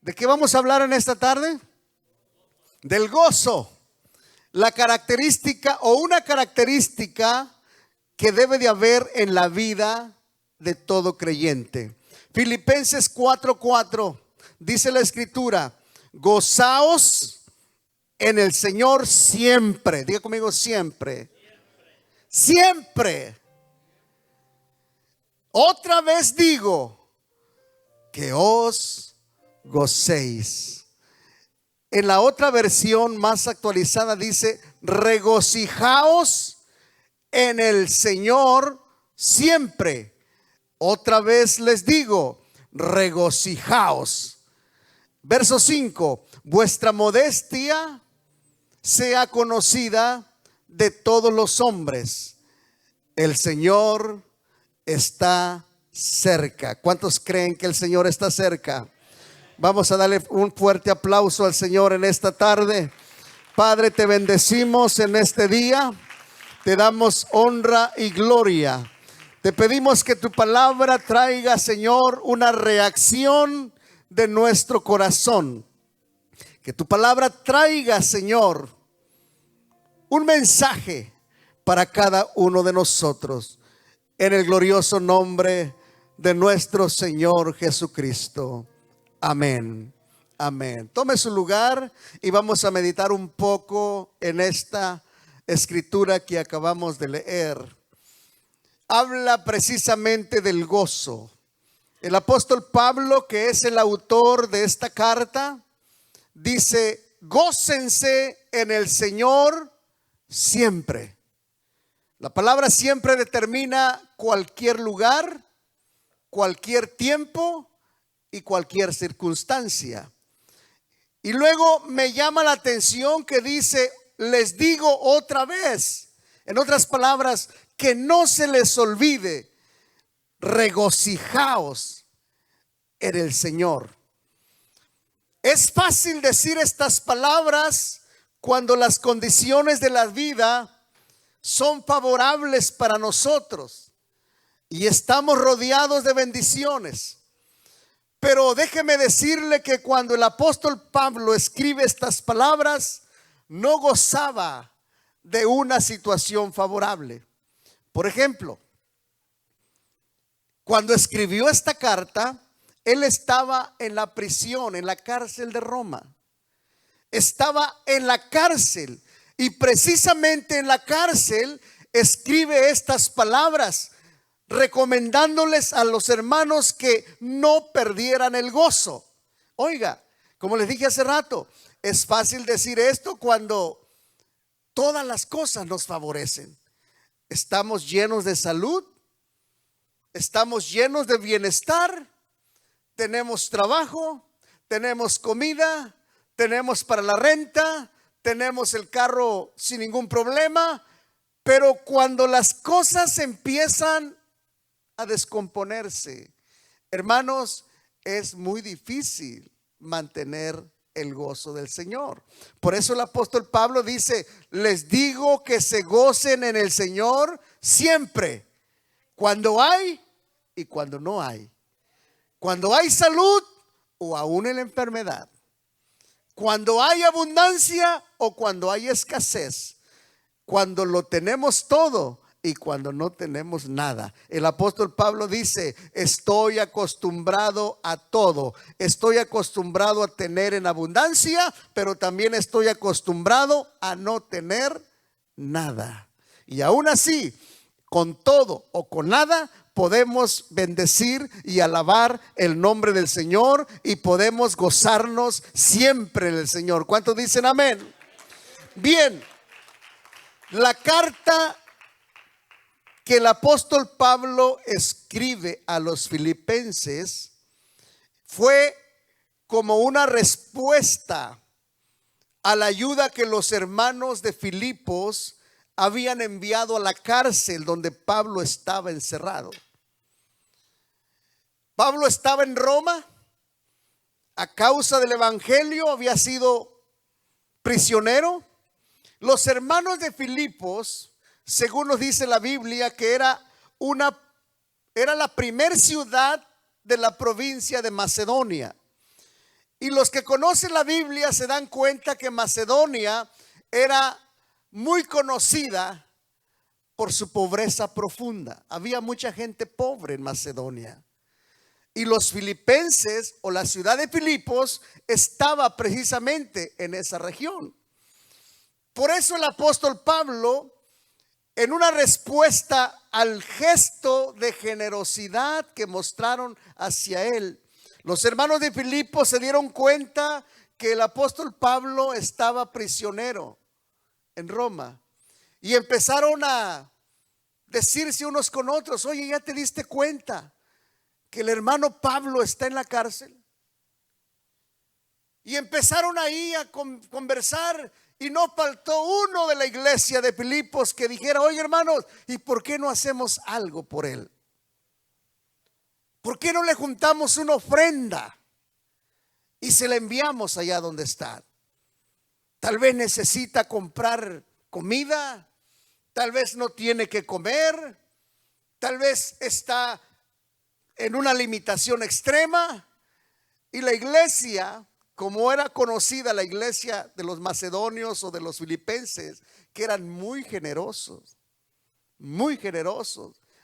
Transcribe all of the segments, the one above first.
¿De qué vamos a hablar en esta tarde? Del gozo. La característica o una característica que debe de haber en la vida de todo creyente. Filipenses 4:4 dice la escritura: gozaos en el Señor siempre. Diga conmigo, siempre. Siempre. Otra vez digo que os gocéis. En la otra versión más actualizada dice: regocijaos en el Señor siempre. Otra vez les digo, regocijaos. Verso 5: vuestra modestia sea conocida de todos los hombres. El Señor está cerca. ¿Cuántos creen que el Señor está cerca? Vamos a darle un fuerte aplauso al Señor en esta tarde. Padre, te bendecimos en este día. Te damos honra y gloria. Te pedimos que tu palabra traiga, Señor, una reacción de nuestro corazón. Que tu palabra traiga, Señor, un mensaje para cada uno de nosotros. En el glorioso nombre de nuestro Señor Jesucristo. Amén. Amén. Tome su lugar y vamos a meditar un poco en esta escritura que acabamos de leer. Habla precisamente del gozo. El apóstol Pablo, que es el autor de esta carta, dice: gócense en el Señor siempre. La palabra siempre determina cualquier lugar, cualquier tiempo y cualquier circunstancia. Y luego me llama la atención que dice: les digo otra vez. En otras palabras, que no se les olvide, regocijaos en el Señor. Es fácil decir estas palabras cuando las condiciones de la vida son favorables para nosotros y estamos rodeados de bendiciones. Pero déjeme decirle que cuando el apóstol Pablo escribe estas palabras, no gozaba de una situación favorable. Por ejemplo, cuando escribió esta carta, él estaba en la prisión, en la cárcel de Roma. Estaba en la cárcel y precisamente en la cárcel escribe estas palabras, recomendándoles a los hermanos que no perdieran el gozo. Oiga, como les dije hace rato, es fácil decir esto cuando todas las cosas nos favorecen. Estamos llenos de salud, estamos llenos de bienestar, tenemos trabajo, tenemos comida, tenemos para la renta, tenemos el carro sin ningún problema. Pero cuando las cosas empiezan a descomponerse, hermanos, es muy difícil mantener el gozo del Señor. Por eso el apóstol Pablo dice: les digo que se gocen en el Señor siempre, cuando hay y cuando no hay, cuando hay salud o aún en la enfermedad, cuando hay abundancia o cuando hay escasez, cuando lo tenemos todo y cuando no tenemos nada. El apóstol Pablo dice: estoy acostumbrado a todo. Estoy acostumbrado a tener en abundancia, pero también estoy acostumbrado a no tener nada. Y aún así, con todo o con nada, podemos bendecir y alabar el nombre del Señor y podemos gozarnos siempre en el Señor. ¿Cuántos dicen amén? Bien, la carta que el apóstol Pablo escribe a los filipenses fue como una respuesta a la ayuda que los hermanos de Filipos habían enviado a la cárcel donde Pablo estaba encerrado. Pablo estaba en Roma a causa del evangelio, había sido prisionero. Los hermanos de Filipos, según nos dice la Biblia, que era la primer ciudad de la provincia de Macedonia. Y los que conocen la Biblia se dan cuenta que Macedonia era muy conocida por su pobreza profunda. Había mucha gente pobre en Macedonia. Y los filipenses o la ciudad de Filipos estaba precisamente en esa región. Por eso el apóstol Pablo, en una respuesta al gesto de generosidad que mostraron hacia él, los hermanos de Filipos se dieron cuenta que el apóstol Pablo estaba prisionero en Roma y empezaron a decirse unos con otros: oye, ¿ya te diste cuenta que el hermano Pablo está en la cárcel? Y empezaron ahí a conversar, y no faltó uno de la iglesia de Filipos que dijera: oye, hermanos, ¿y por qué no hacemos algo por él? ¿Por qué no le juntamos una ofrenda y se la enviamos allá donde está? Tal vez necesita comprar comida, tal vez no tiene que comer, tal vez está en una limitación extrema. Y la iglesia, como era conocida la iglesia de los macedonios o de los filipenses, que eran muy generosos,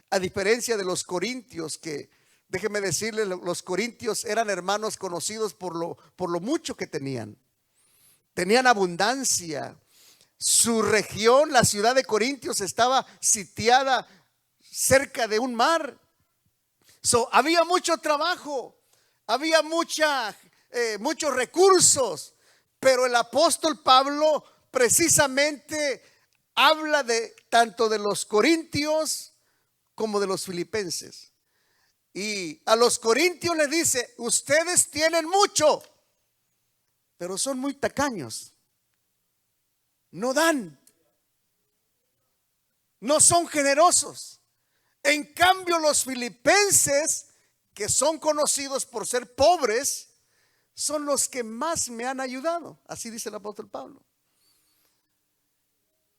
a diferencia de los corintios, que déjeme decirles, los corintios eran hermanos conocidos por lo mucho que tenían. Tenían abundancia. Su región, la ciudad de Corintios, estaba sitiada cerca de un mar. Había mucho trabajo, había muchos recursos, pero el apóstol Pablo precisamente habla tanto de los corintios como de los filipenses. Y a los corintios les dice: ustedes tienen mucho, pero son muy tacaños, no dan, no son generosos. En cambio, los filipenses, que son conocidos por ser pobres, son los que más me han ayudado. Así dice el apóstol Pablo.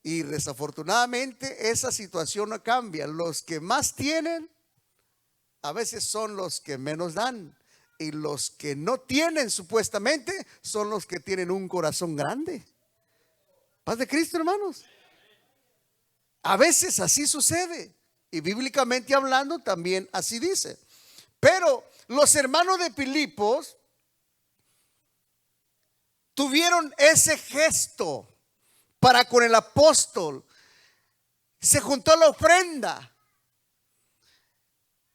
Y desafortunadamente esa situación no cambia. Los que más tienen a veces son los que menos dan, y los que no tienen supuestamente son los que tienen un corazón grande. Paz de Cristo, hermanos. A veces así sucede, y bíblicamente hablando también así dice. Pero los hermanos de Filipos tuvieron ese gesto para con el apóstol. Se juntó la ofrenda,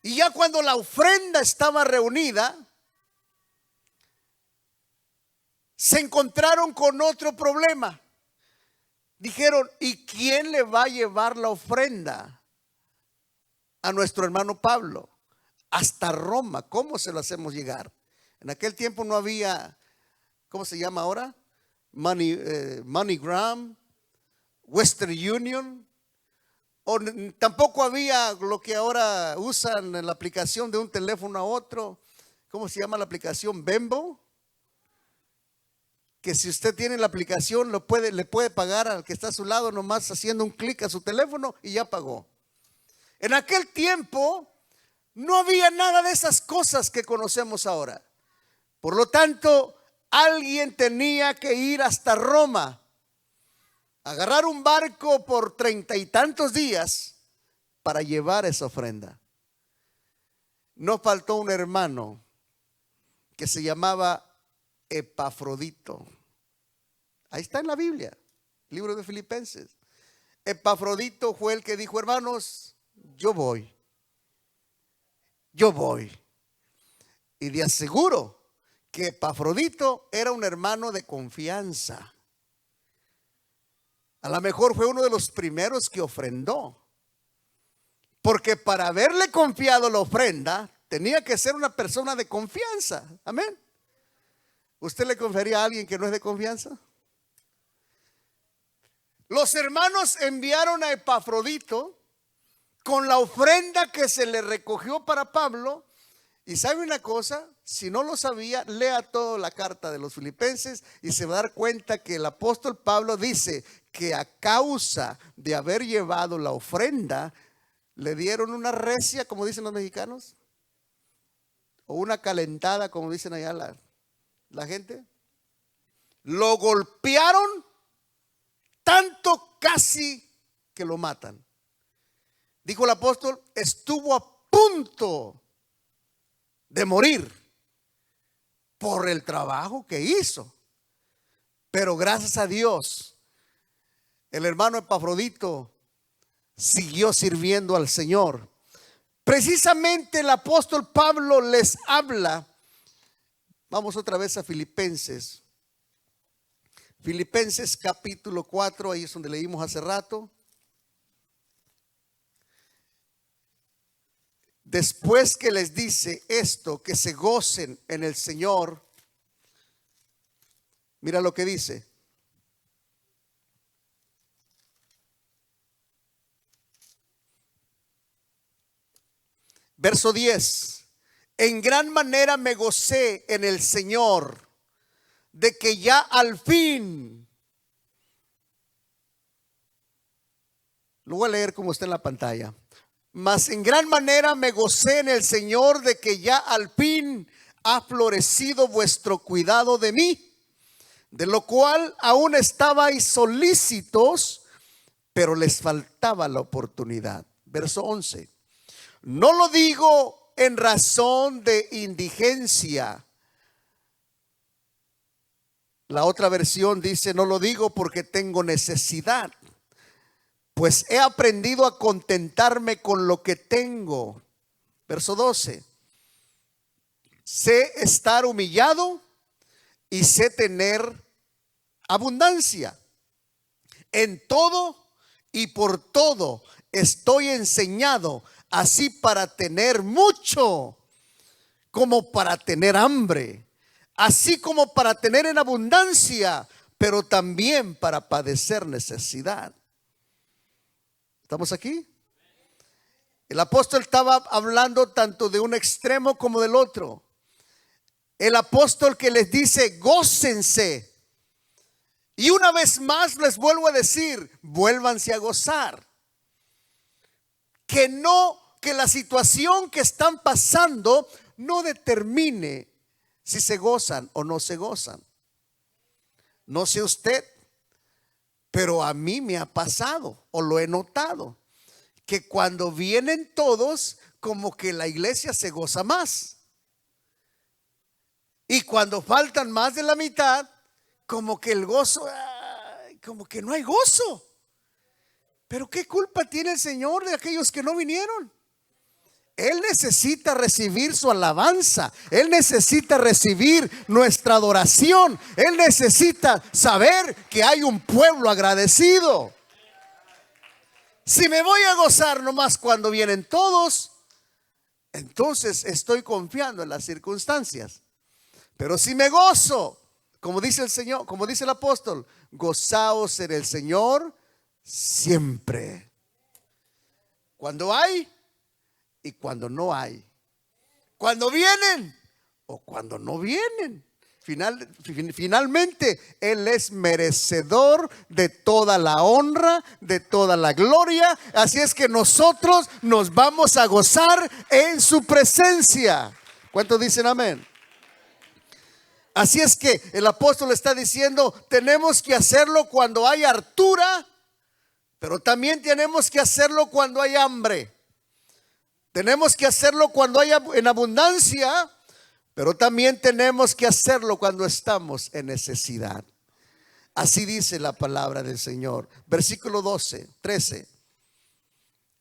y ya cuando la ofrenda estaba reunida, se encontraron con otro problema. Dijeron: ¿y quién le va a llevar la ofrenda a nuestro hermano Pablo hasta Roma? ¿Cómo se lo hacemos llegar? En aquel tiempo no había, ¿cómo se llama ahora? MoneyGram, Western Union, o tampoco había lo que ahora usan en la aplicación de un teléfono a otro. ¿Cómo se llama la aplicación? Venmo. Que si usted tiene la aplicación le puede pagar al que está a su lado nomás haciendo un clic a su teléfono y ya pagó. En aquel tiempo no había nada de esas cosas que conocemos ahora. Por lo tanto, alguien tenía que ir hasta Roma, agarrar un barco por 30 y tantos días para llevar esa ofrenda. No faltó un hermano que se llamaba Epafrodito. Ahí está en la Biblia, libro de Filipenses. Epafrodito fue el que dijo: hermanos, yo voy. Y de aseguro que Epafrodito era un hermano de confianza. A lo mejor fue uno de los primeros que ofrendó, porque para haberle confiado la ofrenda tenía que ser una persona de confianza. Amén. ¿Usted le confiaría a alguien que no es de confianza? Los hermanos enviaron a Epafrodito con la ofrenda que se le recogió para Pablo. Y sabe una cosa, si no lo sabía, lea toda la carta de los filipenses y se va a dar cuenta que el apóstol Pablo dice que a causa de haber llevado la ofrenda, le dieron una recia, como dicen los mexicanos, o una calentada, como dicen allá la gente. Lo golpearon tanto casi que lo matan. Dijo el apóstol, estuvo a punto de morir por el trabajo que hizo. Pero gracias a Dios, el hermano Epafrodito siguió sirviendo al Señor. Precisamente el apóstol Pablo les habla. Vamos otra vez a Filipenses. Filipenses capítulo 4, ahí es donde leímos hace rato. Después que les dice esto, que se gocen en el Señor, mira lo que dice. Verso 10. En gran manera me gocé en el Señor de que ya al fin, lo voy a leer como está en la pantalla. Mas en gran manera me gocé en el Señor de que ya al fin ha florecido vuestro cuidado de mí, de lo cual aún estabais solícitos, pero les faltaba la oportunidad. Verso 11. No lo digo en razón de indigencia. La otra versión dice, no lo digo porque tengo necesidad, pues he aprendido a contentarme con lo que tengo. Verso 12. Sé estar humillado y sé tener abundancia. En todo y por todo estoy enseñado, así para tener mucho como para tener hambre, así como para tener en abundancia, pero también para padecer necesidad. ¿Estamos aquí? El apóstol estaba hablando tanto de un extremo como del otro. El apóstol que les dice, gócense. Y una vez más les vuelvo a decir, vuélvanse a gozar. Que la situación que están pasando no determine si se gozan o no se gozan. No sé usted, pero a mí me ha pasado o lo he notado, que cuando vienen todos, como que la iglesia se goza más. Y cuando faltan más de la mitad, como que el gozo, como que no hay gozo. Pero ¿qué culpa tiene el Señor de aquellos que no vinieron? Él necesita recibir su alabanza. Él necesita recibir nuestra adoración. Él necesita saber que hay un pueblo agradecido. Si me voy a gozar nomás cuando vienen todos, entonces estoy confiando en las circunstancias. Pero si me gozo, como dice el Señor, como dice el apóstol, gozaos en el Señor siempre. Cuando hay y cuando no hay, cuando vienen o cuando no vienen. Finalmente Él es merecedor de toda la honra, de toda la gloria. Así es que nosotros nos vamos a gozar en su presencia. ¿Cuántos dicen amén? Así es que el apóstol está diciendo, tenemos que hacerlo cuando hay hartura, pero también tenemos que hacerlo cuando hay hambre. Tenemos que hacerlo cuando hay en abundancia, pero también tenemos que hacerlo cuando estamos en necesidad. Así dice la palabra del Señor. Versículo 13.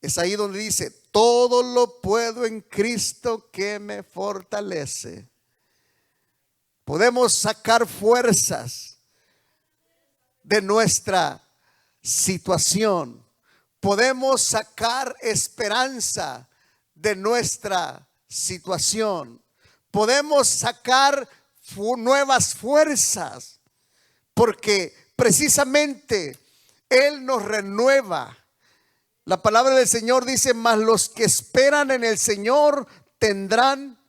Es ahí donde dice, todo lo puedo en Cristo que me fortalece. Podemos sacar fuerzas de nuestra situación. Podemos sacar esperanza de nuestra situación. Podemos sacar nuevas fuerzas, porque precisamente Él nos renueva. La palabra del Señor dice, mas los que esperan en el Señor tendrán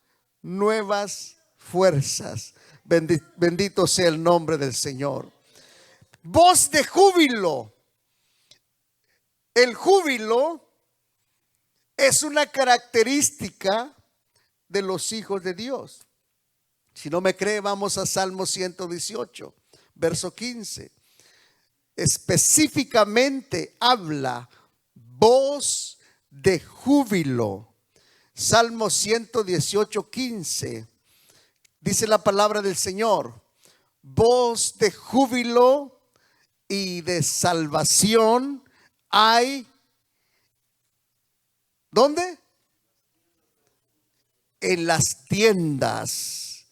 nuevas fuerzas. Bendito sea el nombre del Señor. Voz de júbilo. El júbilo es una característica de los hijos de Dios. Si no me cree, vamos a Salmo 118, verso 15. Específicamente habla voz de júbilo. Salmo 118, 15. Dice la palabra del Señor: voz de júbilo y de salvación hay. ¿Dónde? En las tiendas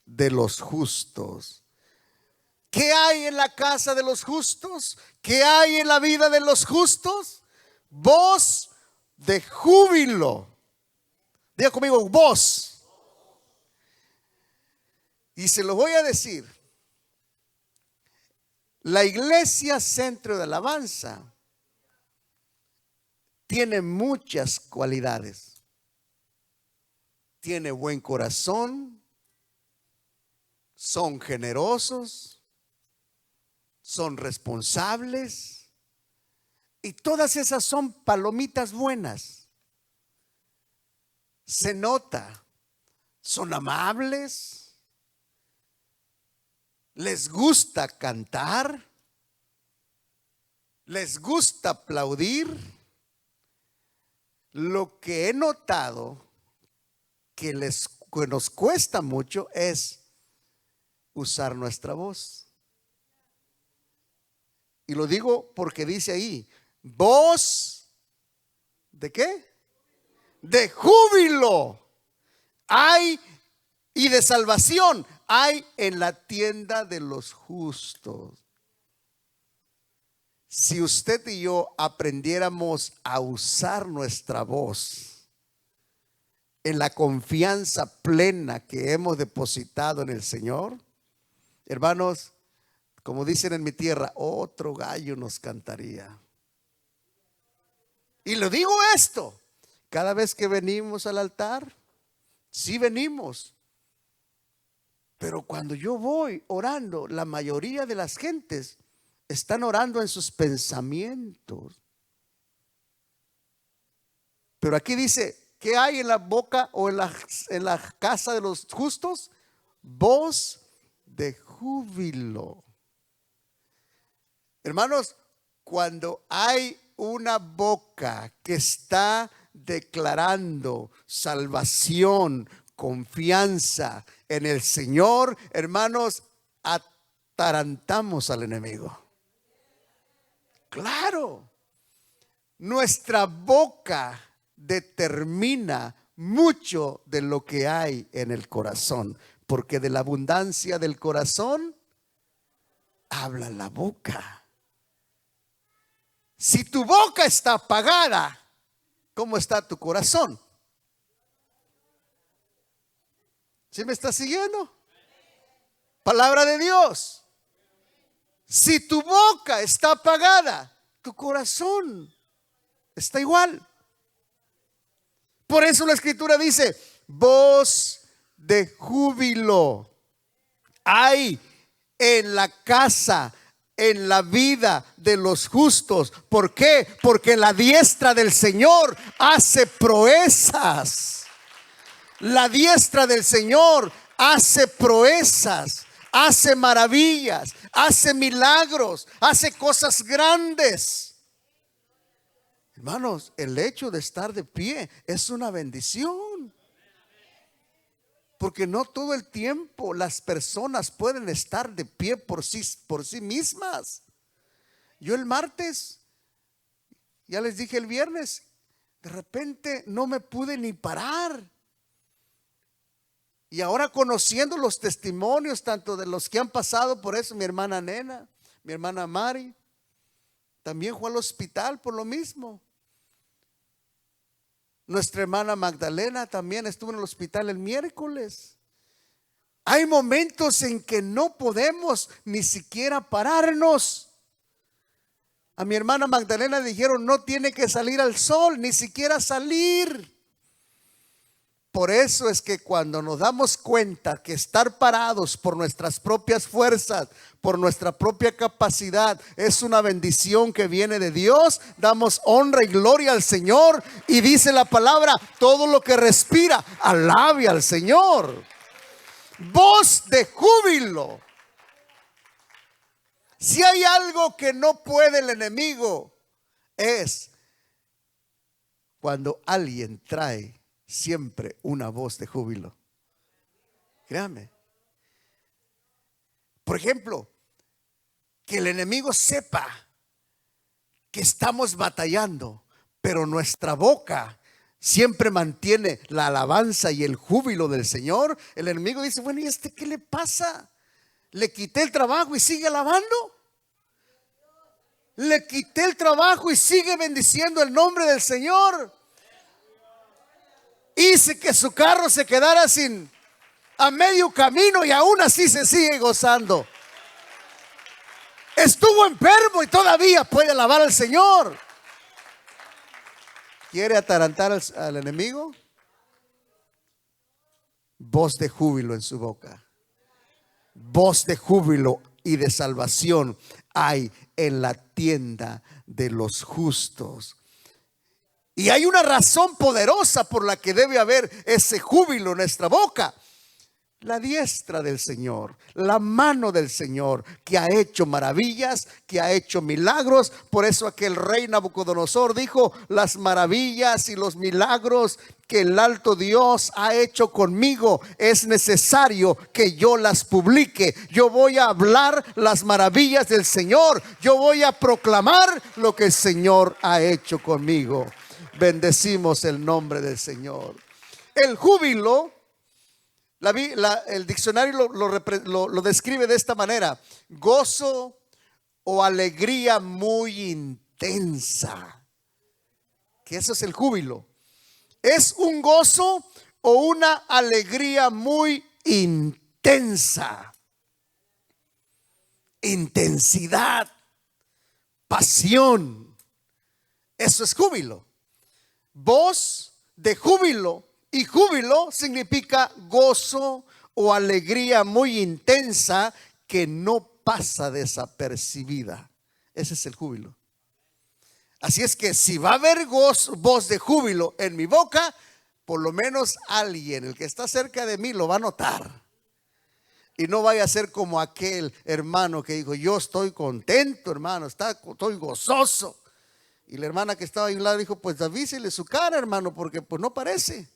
de los justos. ¿Qué hay en la casa de los justos? ¿Qué hay en la vida de los justos? Voz de júbilo. Diga conmigo, voz. Y se lo voy a decir. La iglesia Centro de Alabanza tiene muchas cualidades. Tiene buen corazón, son generosos, son responsables, y todas esas son palomitas buenas. Se nota, son amables, les gusta cantar, les gusta aplaudir. Lo que he notado que nos cuesta mucho es usar nuestra voz. Y lo digo porque dice ahí, voz ¿de qué? De júbilo hay, y de salvación hay en la tienda de los justos. Si usted y yo aprendiéramos a usar nuestra voz en la confianza plena que hemos depositado en el Señor, hermanos, como dicen en mi tierra, otro gallo nos cantaría. Y le digo esto, cada vez que venimos al altar, sí venimos, pero cuando yo voy orando, la mayoría de las gentes están orando en sus pensamientos. Pero aquí dice, ¿qué hay en la boca o en la casa de los justos? Voz de júbilo. Hermanos, cuando hay una boca que está declarando salvación, confianza en el Señor, hermanos, atarantamos al enemigo. Claro, nuestra boca determina mucho de lo que hay en el corazón, porque de la abundancia del corazón habla la boca. Si tu boca está apagada, ¿cómo está tu corazón? ¿Sí me está siguiendo? Palabra de Dios. Si tu boca está apagada, tu corazón está igual. Por eso la Escritura dice, voz de júbilo hay en la casa, en la vida de los justos. ¿Por qué? Porque la diestra del Señor hace proezas. La diestra del Señor hace proezas, hace maravillas, hace milagros, hace cosas grandes. Hermanos, el hecho de estar de pie es una bendición. Porque no todo el tiempo las personas pueden estar de pie por sí mismas. Yo el martes, ya les dije el viernes, de repente no me pude ni parar. Y ahora conociendo los testimonios tanto de los que han pasado por eso, mi hermana Nena, mi hermana Mari, también fue al hospital por lo mismo. Nuestra hermana Magdalena también estuvo en el hospital el miércoles. Hay momentos en que no podemos ni siquiera pararnos. A mi hermana Magdalena le dijeron, no tiene que salir al sol, ni siquiera salir. Por eso es que cuando nos damos cuenta que estar parados por nuestras propias fuerzas, por nuestra propia capacidad, es una bendición que viene de Dios, damos honra y gloria al Señor. Y dice la palabra, todo lo que respira, alabe al Señor. voz de júbilo. Si hay algo que no puede el enemigo, es cuando alguien trae siempre una voz de júbilo. Créame. Por ejemplo, que el enemigo sepa que estamos batallando, pero nuestra boca siempre mantiene la alabanza y el júbilo del Señor. El enemigo dice: bueno, ¿y este qué le pasa? Le quité el trabajo y sigue alabando. Le quité el trabajo y sigue bendiciendo el nombre del Señor. Hice que su carro se quedara a medio camino y aún así se sigue gozando. Estuvo enfermo y todavía puede alabar al Señor. ¿Quiere atarantar al enemigo? Voz de júbilo en su boca. Voz de júbilo y de salvación hay en la tienda de los justos. Y hay una razón poderosa por la que debe haber ese júbilo en nuestra boca. La diestra del Señor, la mano del Señor, que ha hecho maravillas, que ha hecho milagros. Por eso aquel rey Nabucodonosor dijo: las maravillas y los milagros que el alto Dios ha hecho conmigo, es necesario que yo las publique. Yo voy a hablar las maravillas del Señor. Yo voy a proclamar lo que el Señor ha hecho conmigo. Bendecimos el nombre del Señor. El júbilo, el diccionario lo describe de esta manera: gozo o alegría muy intensa. Que eso es el júbilo. Es un gozo o una alegría muy intensa. Intensidad, pasión. Eso es júbilo. Voz de júbilo. Y júbilo significa gozo o alegría muy intensa que no pasa desapercibida. Ese es el júbilo. Así es que si va a haber voz de júbilo en mi boca, por lo menos alguien, el que está cerca de mí, lo va a notar. Y no vaya a ser como aquel hermano que dijo: yo estoy contento, hermano, estoy gozoso. Y la hermana que estaba ahí a un lado dijo: pues avísele su cara, hermano, porque pues no parece.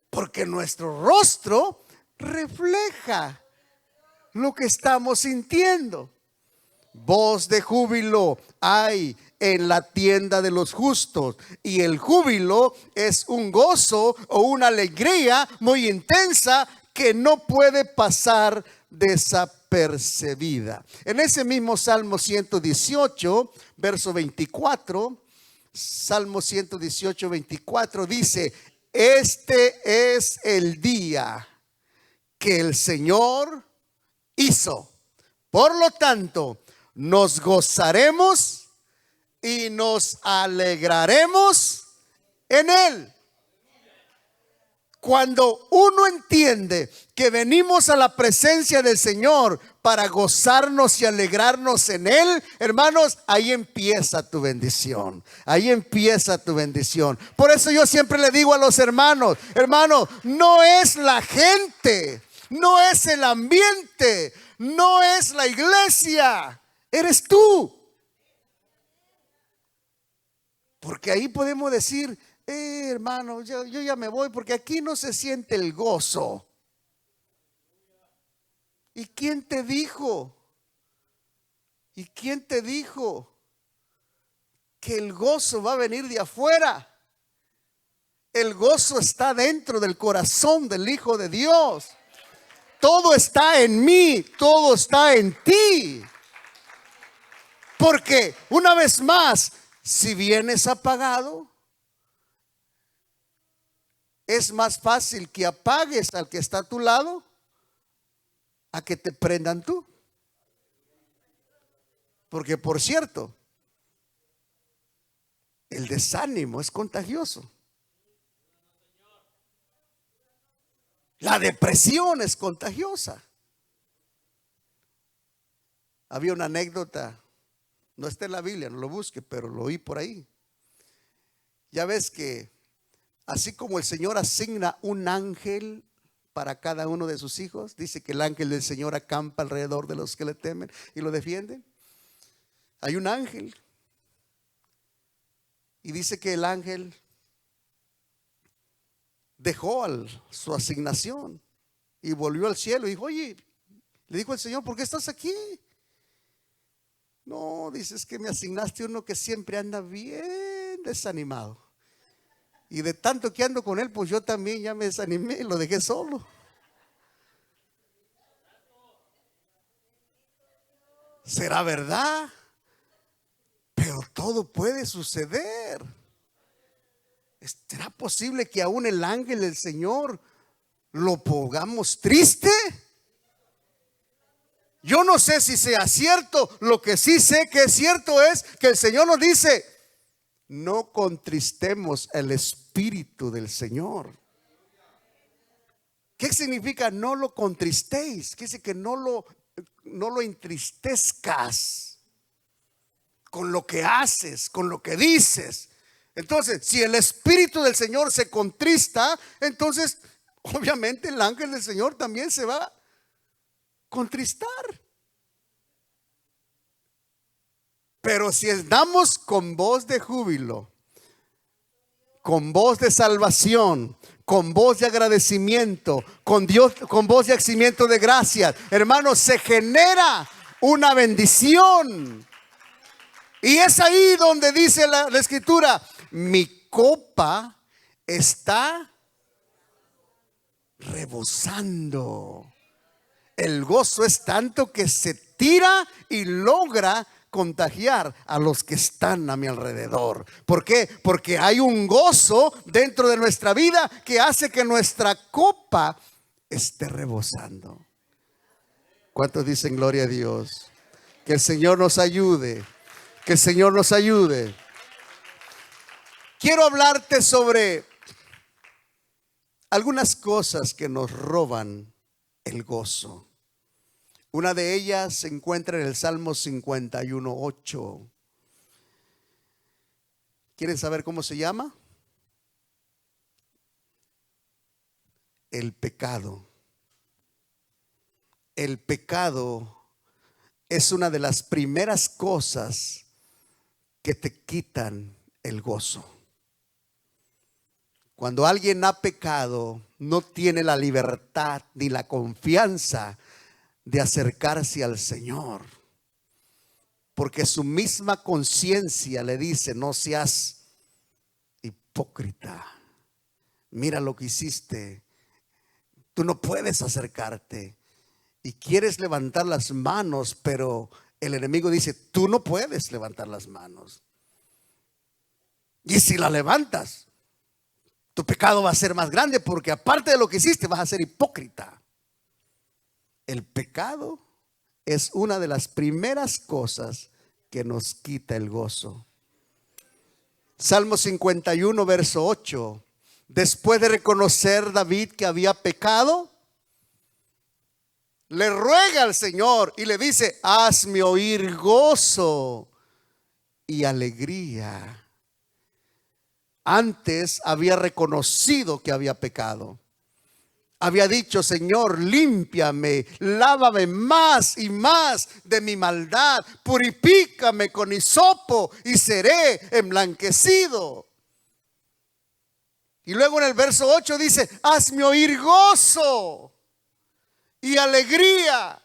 Porque nuestro rostro refleja lo que estamos sintiendo. Voz de júbilo hay en la tienda de los justos. Y el júbilo es un gozo o una alegría muy intensa que no puede pasar desapercibida. En ese mismo Salmo 118, verso 24, Salmo 118, 24 dice: este es el día que el Señor hizo. Por lo tanto, nos gozaremos y nos alegraremos en él. Cuando uno entiende que venimos a la presencia del Señor para gozarnos y alegrarnos en él, hermanos, ahí empieza tu bendición. Ahí empieza tu bendición. Por eso yo siempre le digo a los hermanos: hermano, no es la gente, no es el ambiente, no es la iglesia, eres tú. Porque ahí podemos decir: hermano, yo ya me voy, porque aquí no se siente el gozo. ¿Y quién te dijo? ¿Y quién te dijo que el gozo va a venir de afuera? El gozo está dentro del corazón del Hijo de Dios. Todo está en mí, todo está en ti. Porque una vez más, si vienes apagado, es más fácil que apagues al que está a tu lado a que te prendan tú. Porque, por cierto, el desánimo es contagioso. La depresión es contagiosa. Había una anécdota, no está en la Biblia, no lo busque, pero lo oí por ahí. Ya ves que así como el Señor asigna un ángel para cada uno de sus hijos. Dice que el ángel del Señor acampa alrededor de los que le temen y lo defienden. Hay un ángel. Y dice que el ángel dejó su asignación y volvió al cielo y dijo, oye, le dijo el Señor, ¿por qué estás aquí? No, dices que me asignaste uno que siempre anda bien desanimado. Y de tanto que ando con él, pues yo también ya me desanimé y lo dejé solo. ¿Será verdad? Pero todo puede suceder. ¿Será posible que aún el ángel del Señor lo pongamos triste? Yo no sé si sea cierto. Lo que sí sé que es cierto es que el Señor nos dice: no contristemos el Espíritu del Señor. ¿Qué significa no lo contristéis? Quiere decir que no lo entristezcas con lo que haces, con lo que dices. Entonces, si el Espíritu del Señor se contrista, entonces obviamente el ángel del Señor también se va a contristar. Pero si andamos con voz de júbilo, con voz de salvación, con voz de agradecimiento, con Dios, con voz de agradecimiento de gracias, hermanos, se genera una bendición. Y es ahí donde dice la Escritura: mi copa está rebosando. El gozo es tanto que se tira y logra contagiar a los que están a mi alrededor. ¿Por qué? Porque hay un gozo dentro de nuestra vida que hace que nuestra copa esté rebosando. ¿Cuántos dicen gloria a Dios? Que el Señor nos ayude. Que el Señor nos ayude. Quiero hablarte sobre algunas cosas que nos roban el gozo. Una de ellas se encuentra en el Salmo 51:8. ¿Quieren saber cómo se llama? El pecado. El pecado es una de las primeras cosas que te quitan el gozo. Cuando alguien ha pecado, no tiene la libertad ni la confianza de acercarse al Señor, porque su misma conciencia le dice: no seas hipócrita, mira lo que hiciste, tú no puedes acercarte. Y quieres levantar las manos, pero el enemigo dice: tú no puedes levantar las manos, y si la levantas, tu pecado va a ser más grande, porque aparte de lo que hiciste, vas a ser hipócrita. El pecado es una de las primeras cosas que nos quita el gozo. Salmo 51, verso 8. Después de reconocer David que había pecado, le ruega al Señor y le dice: hazme oír gozo y alegría. Antes había reconocido que había pecado. Había dicho: Señor, límpiame, lávame más y más de mi maldad, purifícame con hisopo y seré emblanquecido. Y luego en el verso 8 dice: hazme oír gozo y alegría.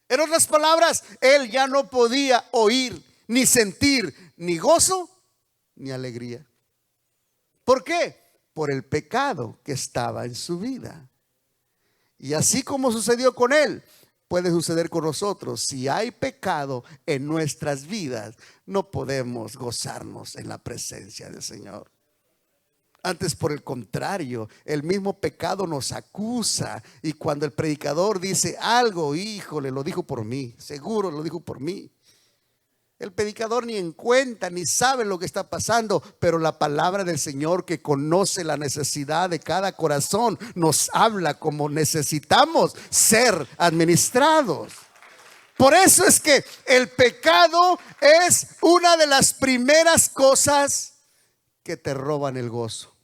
En otras palabras, él ya no podía oír ni sentir ni gozo ni alegría. ¿Por qué? Por el pecado que estaba en su vida. Y así como sucedió con él, puede suceder con nosotros. Si hay pecado en nuestras vidas, no podemos gozarnos en la presencia del Señor. Antes, por el contrario, el mismo pecado nos acusa. Y cuando el predicador dice algo: híjole, lo dijo por mí, seguro lo dijo por mí. El predicador ni en cuenta, ni sabe lo que está pasando, pero la palabra del Señor, que conoce la necesidad de cada corazón, nos habla como necesitamos ser administrados. Por eso es que el pecado es una de las primeras cosas que te roban el gozo.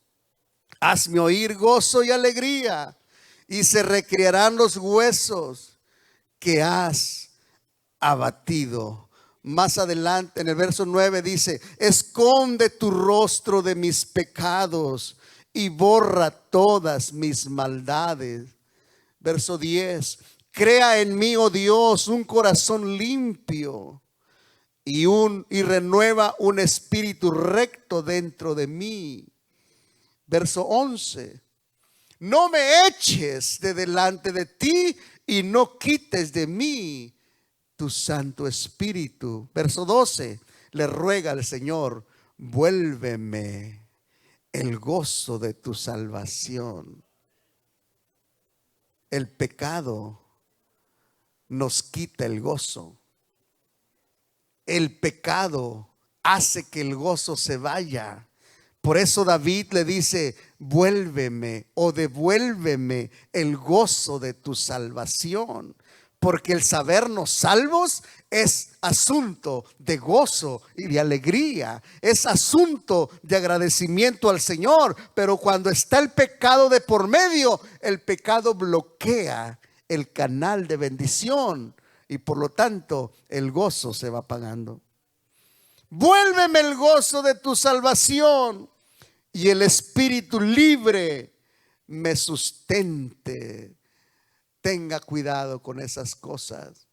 Hazme oír gozo y alegría. y se recrearán los huesos que has abatido. Más adelante en el verso 9 dice: esconde tu rostro de mis pecados y borra todas mis maldades. Verso 10: crea en mí, oh Dios, un corazón limpio y renueva un espíritu recto dentro de mí. Verso 11: no me eches de delante de ti y no quites de mí tu Santo Espíritu. Verso 12: le ruega al Señor: vuélveme el gozo de tu salvación. El pecado nos quita el gozo. El pecado hace que el gozo se vaya. Por eso David le dice: vuélveme o devuélveme el gozo de tu salvación. Porque el sabernos salvos es asunto de gozo y de alegría. Es asunto de agradecimiento al Señor. Pero cuando está el pecado de por medio, el pecado bloquea el canal de bendición. Y por lo tanto el gozo se va apagando. Vuélveme el gozo de tu salvación y el espíritu libre me sustente. Tenga cuidado con esas cosas.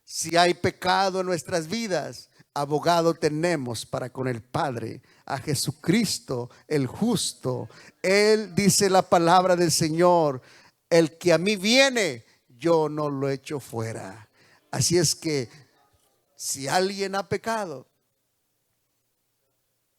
Si hay pecado en nuestras vidas, abogado tenemos para con el Padre, a Jesucristo el justo. Él, dice la palabra del Señor: el que a mí viene, yo no lo echo fuera. Así es que si alguien ha pecado,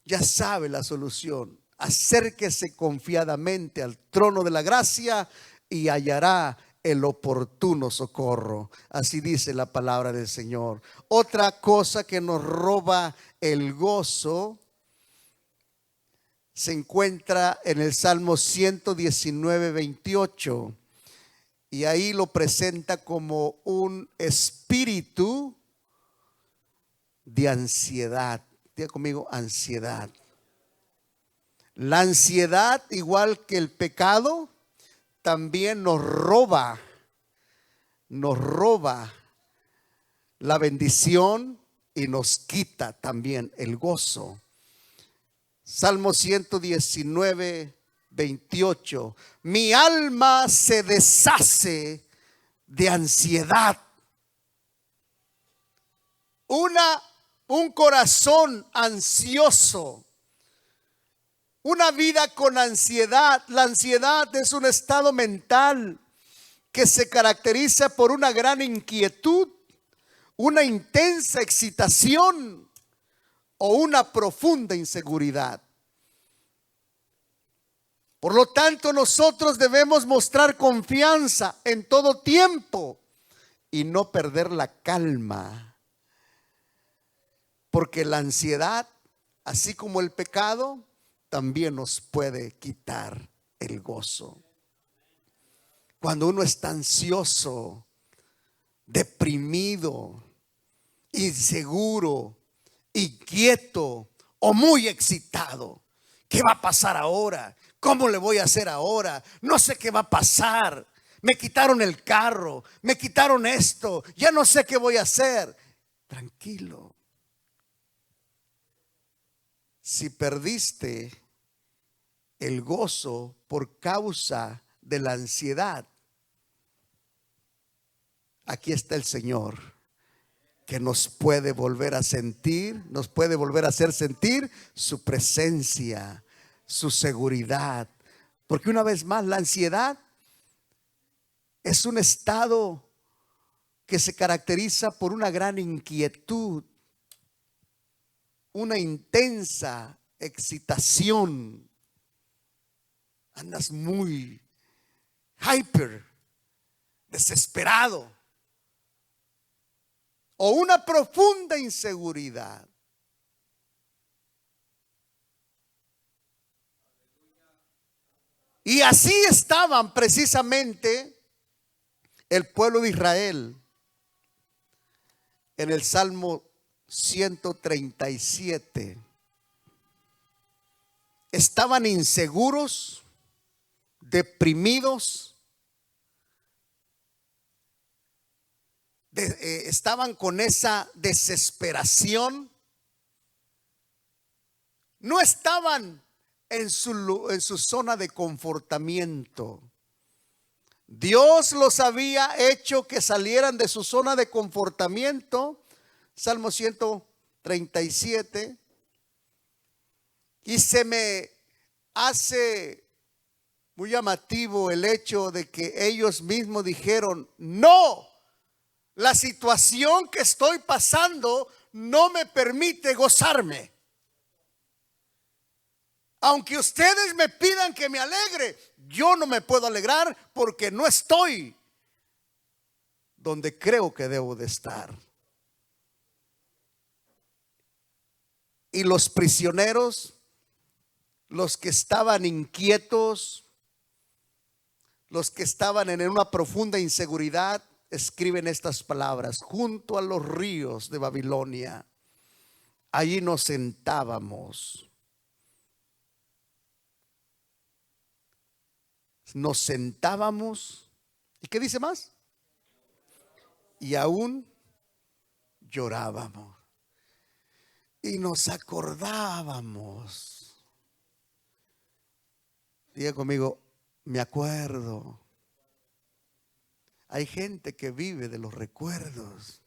ya sabe la solución. Acérquese confiadamente al trono de la gracia y hallará el oportuno socorro. Así dice la palabra del Señor. Otra cosa que nos roba el gozo se encuentra en el Salmo 119, 28. Y ahí lo presenta como un espíritu de ansiedad. Diga conmigo: ansiedad. La ansiedad, igual que el pecado, también nos roba la bendición y nos quita también el gozo. Salmo 119, 28. Mi alma se deshace de ansiedad. Un corazón ansioso, una vida con ansiedad. La ansiedad es un estado mental que se caracteriza por una gran inquietud, una intensa excitación o una profunda inseguridad. Por lo tanto, nosotros debemos mostrar confianza en todo tiempo y no perder la calma. Porque la ansiedad, así como el pecado, también nos puede quitar el gozo. Cuando uno está ansioso, deprimido, inseguro, inquieto o muy excitado, ¿qué va a pasar ahora? ¿Cómo le voy a hacer ahora? No sé qué va a pasar. Me quitaron el carro, me quitaron esto, ya no sé qué voy a hacer. Tranquilo. Si perdiste el gozo por causa de la ansiedad, aquí está el Señor, que nos puede volver a sentir, nos puede volver a hacer sentir su presencia, su seguridad. Porque una vez más, la ansiedad es un estado que se caracteriza por una gran inquietud, una intensa excitación. Andas muy hyper, desesperado, o una profunda inseguridad. Y así estaban precisamente el pueblo de Israel en el Salmo 137. Estaban inseguros, deprimidos, estaban con esa desesperación, no estaban en su zona de confortamiento. Dios los había hecho que salieran de su zona de confortamiento. Salmo 137. Y se me hace muy llamativo el hecho de que ellos mismos dijeron: no, la situación que estoy pasando no me permite gozarme. Aunque ustedes me pidan que me alegre, yo no me puedo alegrar porque no estoy donde creo que debo de estar. Y los prisioneros, los que estaban inquietos, los que estaban en una profunda inseguridad, escriben estas palabras: junto a los ríos de Babilonia, allí nos sentábamos. Nos sentábamos. ¿Y qué dice más? Y aún llorábamos. Y nos acordábamos. Diga conmigo: me acuerdo. Hay gente que vive de los recuerdos.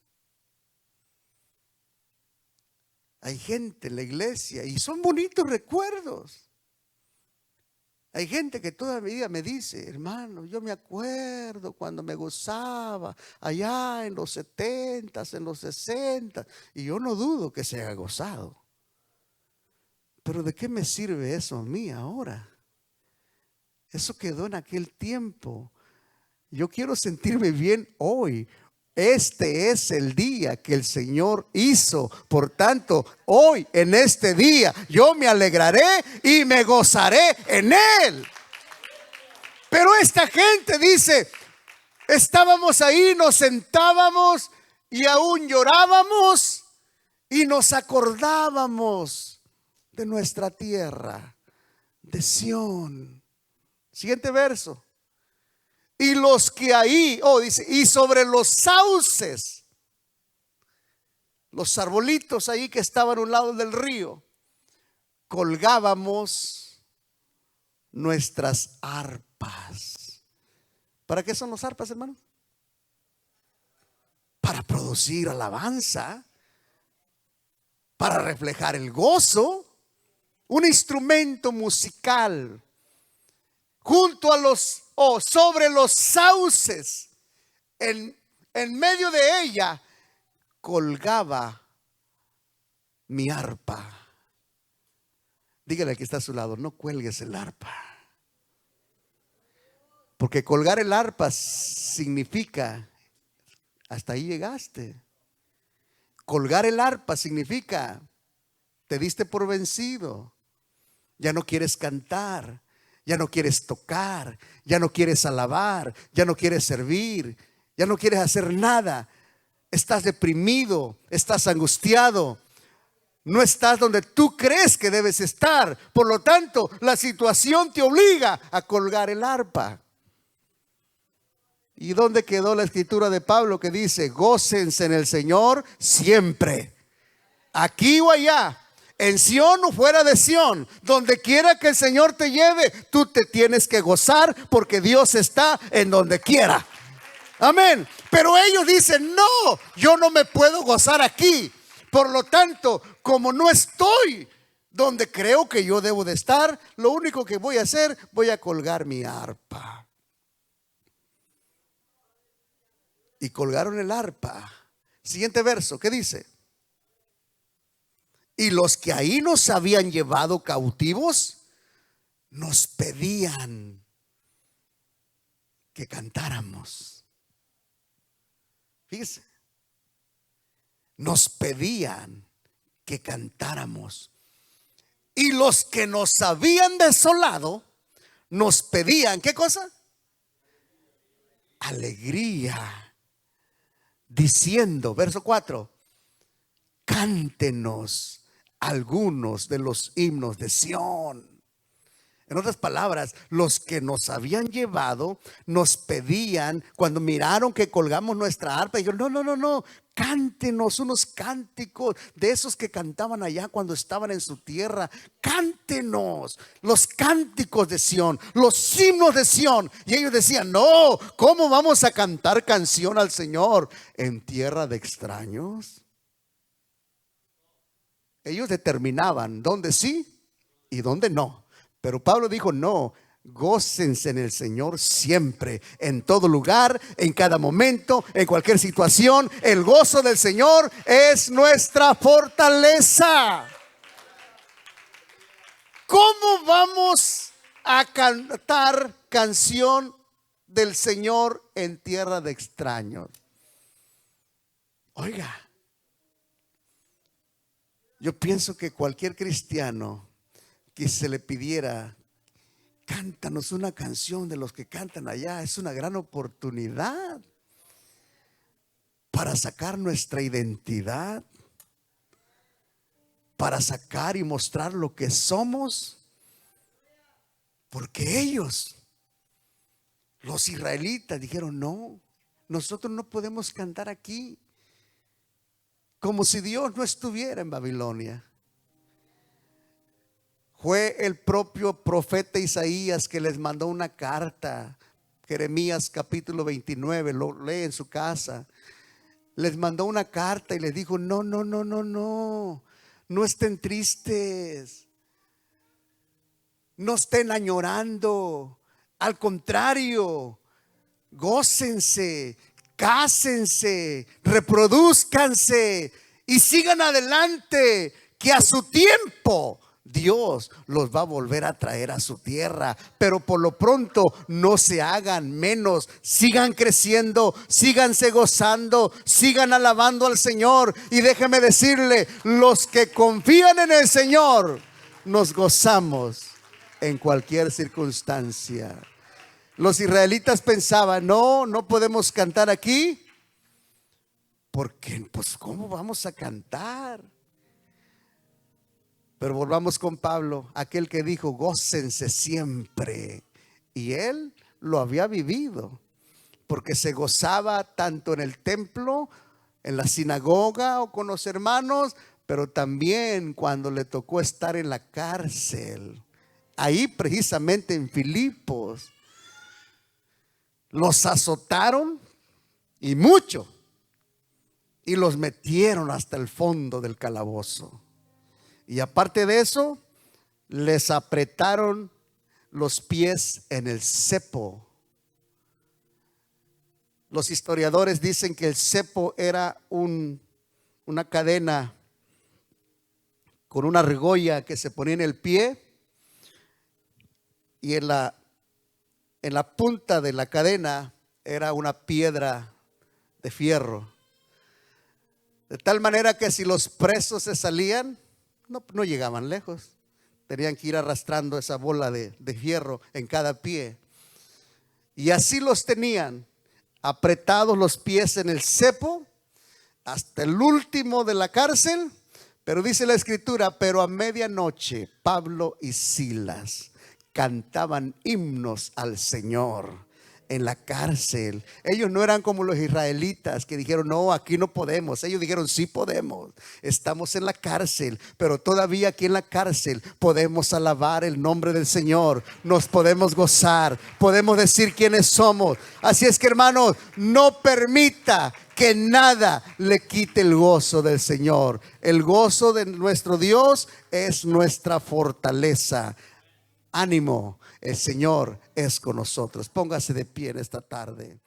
Hay gente en la iglesia y son bonitos recuerdos. Hay gente que toda mi vida me dice: hermano, yo me acuerdo cuando me gozaba allá en los 70s, en los 60s. Y yo no dudo que se haya gozado. Pero ¿de qué me sirve eso a mí ahora? Eso quedó en aquel tiempo. Yo quiero sentirme bien hoy. Este es el día que el Señor hizo. Por tanto, hoy, en este día, yo me alegraré y me gozaré en Él. Pero esta gente dice: estábamos ahí, nos sentábamos y aún llorábamos y nos acordábamos de nuestra tierra, de Sión. Siguiente verso. Y los que ahí, dice, y sobre los sauces, los arbolitos ahí que estaban a un lado del río, colgábamos nuestras arpas. ¿Para qué son las arpas, hermanos? Para producir alabanza, para reflejar el gozo, un instrumento musical. Junto a los, sobre los sauces, en medio de ella, colgaba mi arpa. Dígale al que está a su lado: no cuelgues el arpa. Porque colgar el arpa significa: hasta ahí llegaste. Colgar el arpa significa: te diste por vencido. Ya no quieres cantar. Ya no quieres tocar, ya no quieres alabar, ya no quieres servir, ya no quieres hacer nada. Estás deprimido, estás angustiado, no estás donde tú crees que debes estar. Por lo tanto, la situación te obliga a colgar el arpa. ¿Y dónde quedó la escritura de Pablo que dice: gócense en el Señor siempre? Aquí o allá, en Sión o fuera de Sión, donde quiera que el Señor te lleve, tú te tienes que gozar porque Dios está en donde quiera. Amén. Pero ellos dicen: no, yo no me puedo gozar aquí. Por lo tanto, como no estoy donde creo que yo debo de estar, lo único que voy a hacer, voy a colgar mi arpa. Y colgaron el arpa. Siguiente verso, ¿qué dice? Y los que ahí nos habían llevado cautivos nos pedían que cantáramos. Fíjese, nos pedían que cantáramos. Y los que nos habían desolado nos pedían, ¿qué cosa? Alegría, diciendo, verso 4: cántenos algunos de los himnos de Sión. En otras palabras, los que nos habían llevado nos pedían, cuando miraron que colgamos nuestra arpa, dijeron: no, no, no, no, cántenos unos cánticos de esos que cantaban allá cuando estaban en su tierra. Cántenos los cánticos de Sión, los himnos de Sión. Y ellos decían: no, ¿cómo vamos a cantar canción al Señor en tierra de extraños? Ellos determinaban dónde sí y dónde no. Pero Pablo dijo: no, gócense en el Señor siempre, en todo lugar, en cada momento, en cualquier situación. El gozo del Señor es nuestra fortaleza. ¿Cómo vamos a cantar canción del Señor en tierra de extraños? Oiga, yo pienso que cualquier cristiano que se le pidiera: cántanos una canción de los que cantan allá, es una gran oportunidad para sacar nuestra identidad, para sacar y mostrar lo que somos. Porque ellos, los israelitas, dijeron: no, nosotros no podemos cantar aquí, como si Dios no estuviera en Babilonia. Fue el propio profeta Isaías que les mandó una carta. Jeremías capítulo 29, lo lee en su casa. Les mandó una carta y les dijo: no, no, no, no, no, no estén tristes, no estén añorando. Al contrario, gócense, cásense, reproduzcanse y sigan adelante, que a su tiempo Dios los va a volver a traer a su tierra. Pero por lo pronto no se hagan menos, sigan creciendo, síganse gozando, sigan alabando al Señor. Y déjeme decirle, los que confían en el Señor nos gozamos en cualquier circunstancia. Los israelitas pensaban: no, no podemos cantar aquí, porque pues ¿cómo vamos a cantar? Pero volvamos con Pablo, aquel que dijo: gócense siempre. Y él lo había vivido, porque se gozaba tanto en el templo, en la sinagoga o con los hermanos, pero también cuando le tocó estar en la cárcel. Ahí precisamente en Filipos los azotaron, y mucho, y los metieron hasta el fondo del calabozo. Y aparte de eso, les apretaron los pies en el cepo. Los historiadores dicen que el cepo era una cadena con una argolla que se ponía en el pie, y en la punta de la cadena era una piedra de fierro. De tal manera que si los presos se salían, no llegaban lejos. Tenían que ir arrastrando esa bola de fierro en cada pie. Y así los tenían apretados los pies en el cepo hasta el último de la cárcel. Pero dice la escritura: pero a medianoche Pablo y Silas cantaban himnos al Señor en la cárcel. Ellos no eran como los israelitas que dijeron: no, aquí no podemos. Ellos dijeron: sí podemos, estamos en la cárcel, pero todavía aquí en la cárcel podemos alabar el nombre del Señor, nos podemos gozar, podemos decir quiénes somos. Así es que, hermanos, no permita que nada le quite el gozo del Señor. El gozo de nuestro Dios es nuestra fortaleza. Ánimo, el Señor es con nosotros. Póngase de pie en esta tarde.